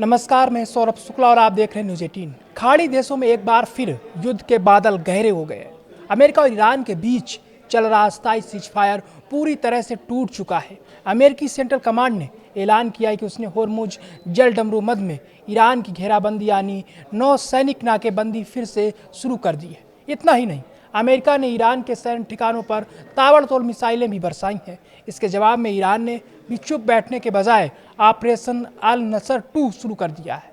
नमस्कार, मैं सौरभ शुक्ला और आप देख रहे हैं न्यूज़ 18। खाड़ी देशों में एक बार फिर युद्ध के बादल गहरे हो गए। अमेरिका और ईरान के बीच चल रहा अस्थायी सीजफायर पूरी तरह से टूट चुका है। अमेरिकी सेंट्रल कमांड ने ऐलान किया है कि उसने होर्मुज जलडमरू मध्य में ईरान की घेराबंदी यानी नौसैनिक नाकेबंदी फिर से शुरू कर दी है। इतना ही नहीं, अमेरिका ने ईरान के सैन्य ठिकानों पर ताबड़तोड़ मिसाइलें भी बरसाई हैं। इसके जवाब में ईरान ने भी चुप बैठने के बजाय ऑपरेशन अल नसर 2 शुरू कर दिया है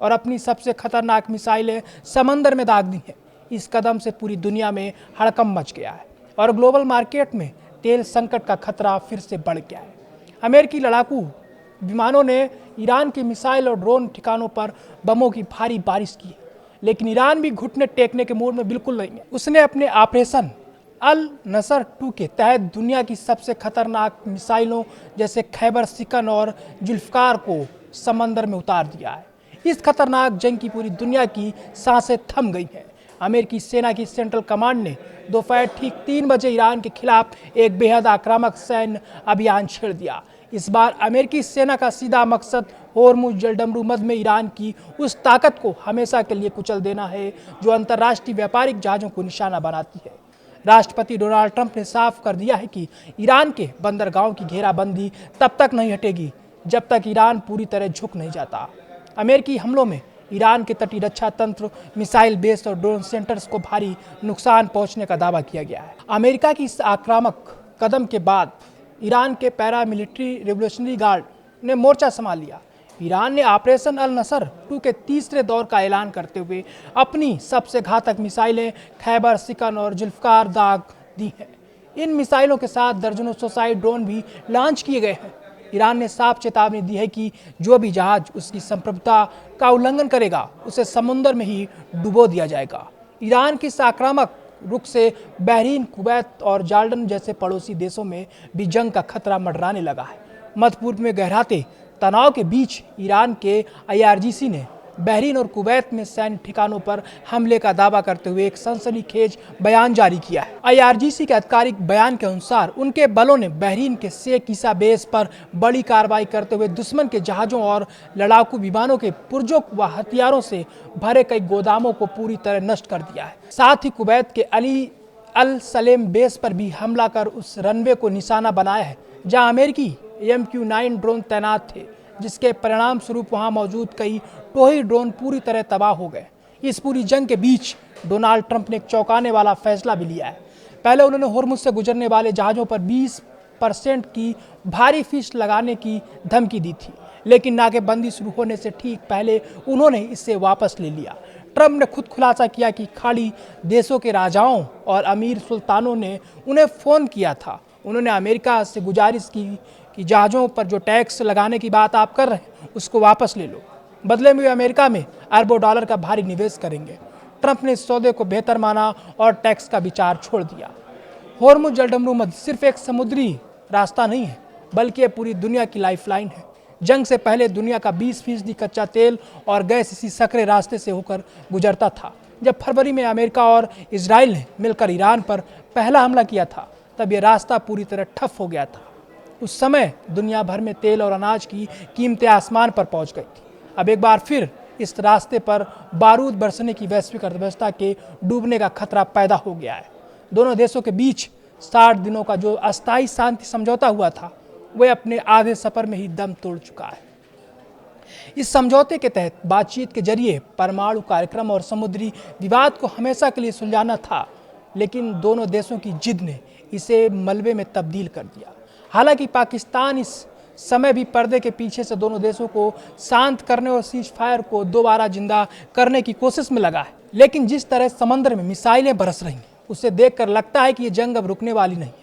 और अपनी सबसे खतरनाक मिसाइलें समंदर में दाग दी हैं। इस कदम से पूरी दुनिया में हड़कंप मच गया है और ग्लोबल मार्केट में तेल संकट का खतरा फिर से बढ़ गया है। अमेरिकी लड़ाकू विमानों ने ईरान के मिसाइल और ड्रोन ठिकानों पर बमों की भारी बारिश की है, लेकिन ईरान भी घुटने टेकने के मूड में बिल्कुल नहीं है। उसने अपने ऑपरेशन अल नसर 2 के तहत दुनिया की सबसे खतरनाक मिसाइलों जैसे खैबर सिकन और जुल्फकार को समंदर में उतार दिया है। इस खतरनाक जंग की पूरी दुनिया की सांसें थम गई हैं। अमेरिकी सेना की सेंट्रल कमांड ने दोपहर ठीक 3 बजे ईरान के खिलाफ एक बेहद आक्रामक सैन्य अभियान छेड़ दिया। इस बार अमेरिकी सेना का सीधा मकसद होर्मुज जलडमरू मध्य में ईरान की उस ताकत को हमेशा के लिए कुचल देना है जो अंतर्राष्ट्रीय व्यापारिक जहाजों को निशाना बनाती है। राष्ट्रपति डोनाल्ड ट्रंप ने साफ कर दिया है कि ईरान के बंदरगाहों की घेराबंदी तब तक नहीं हटेगी जब तक ईरान पूरी तरह झुक नहीं जाता। अमेरिकी हमलों में ईरान के तटीय रक्षा तंत्र, मिसाइल बेस और ड्रोन सेंटर्स को भारी नुकसान पहुंचने का दावा किया गया है। अमेरिका की इस आक्रामक कदम के बाद ईरान के पैरामिलिट्री रिवोल्यूशनरी गार्ड ने मोर्चा संभाल लिया। ईरान ने ऑपरेशन अल नसर 2 के तीसरे दौर का ऐलान करते हुए अपनी सबसे घातक मिसाइलें खैबर सिकन और जुल्फकार दाग दी हैं। इन मिसाइलों के साथ दर्जनों सुसाइड ड्रोन भी लॉन्च किए गए हैं। ईरान ने साफ चेतावनी दी है कि जो भी जहाज उसकी संप्रभुता का उल्लंघन करेगा उसे समुद्र में ही डुबो दिया जाएगा। ईरान की इस आक्रामक रुख से बहरीन, कुवैत और जॉर्डन जैसे पड़ोसी देशों में भी जंग का खतरा मंडराने लगा है। मध्य पूर्व में गहराते तनाव के बीच ईरान के IRGC ने बहरीन और कुवैत में सैन्य ठिकानों पर हमले का दावा करते हुए एक सनसनीखेज बयान जारी किया है। IRGC के आधिकारिक बयान के अनुसार उनके बलों ने बहरीन के शेख ईसा बेस पर बड़ी कार्रवाई करते हुए दुश्मन के जहाजों और लड़ाकू विमानों के पुर्जों व हथियारों से भरे कई गोदामों को पूरी तरह नष्ट कर दिया है। साथ ही कुवैत के अली अल सलेम बेस पर भी हमला कर उस रनवे को निशाना बनाया है जहां अमेरिकी MQ-9 ड्रोन तैनात थे, जिसके परिणाम स्वरूप वहां मौजूद कई टोही ड्रोन पूरी तरह तबाह हो गए। इस पूरी जंग के बीच डोनाल्ड ट्रंप ने एक चौंकाने वाला फैसला भी लिया है। पहले उन्होंने होर्मुज से गुजरने वाले जहाज़ों पर 20% की भारी फीस लगाने की धमकी दी थी, लेकिन नाकेबंदी शुरू होने से ठीक पहले उन्होंने इसे वापस ले लिया। ट्रंप ने खुद खुलासा किया कि खाड़ी देशों के राजाओं और अमीर सुल्तानों ने उन्हें फ़ोन किया था। उन्होंने अमेरिका से गुजारिश की कि जहाज़ों पर जो टैक्स लगाने की बात आप कर रहे हैं उसको वापस ले लो। बदले में वे अमेरिका में अरबों डॉलर का भारी निवेश करेंगे। ट्रंप ने इस सौदे को बेहतर माना और टैक्स का विचार छोड़ दिया। होर्मुज जलडमरू मध्य सिर्फ एक समुद्री रास्ता नहीं है, बल्कि यह पूरी दुनिया की लाइफलाइन है। जंग से पहले दुनिया का 20% कच्चा तेल और गैस इसी सकरे रास्ते से होकर गुजरता था। जब फरवरी में अमेरिका और इजराइल ने मिलकर ईरान पर पहला हमला किया था, तब यह रास्ता पूरी तरह ठप हो गया था। उस समय दुनिया भर में तेल और अनाज की कीमतें आसमान पर पहुंच गई थी। अब एक बार फिर इस रास्ते पर बारूद बरसने की वैश्विक अर्थव्यवस्था के डूबने का खतरा पैदा हो गया है। दोनों देशों के बीच 60 दिनों का जो अस्थायी शांति समझौता हुआ था, वह अपने आधे सफर में ही दम तोड़ चुका है। इस समझौते के तहत बातचीत के जरिए परमाणु कार्यक्रम और समुद्री विवाद को हमेशा के लिए सुलझाना था, लेकिन दोनों देशों की जिद ने इसे मलबे में तब्दील कर दिया। हालांकि पाकिस्तान इस समय भी पर्दे के पीछे से दोनों देशों को शांत करने और सीजफायर को दोबारा जिंदा करने की कोशिश में लगा है, लेकिन जिस तरह समंदर में मिसाइलें बरस रही हैं, उसे देखकर लगता है कि ये जंग अब रुकने वाली नहीं है।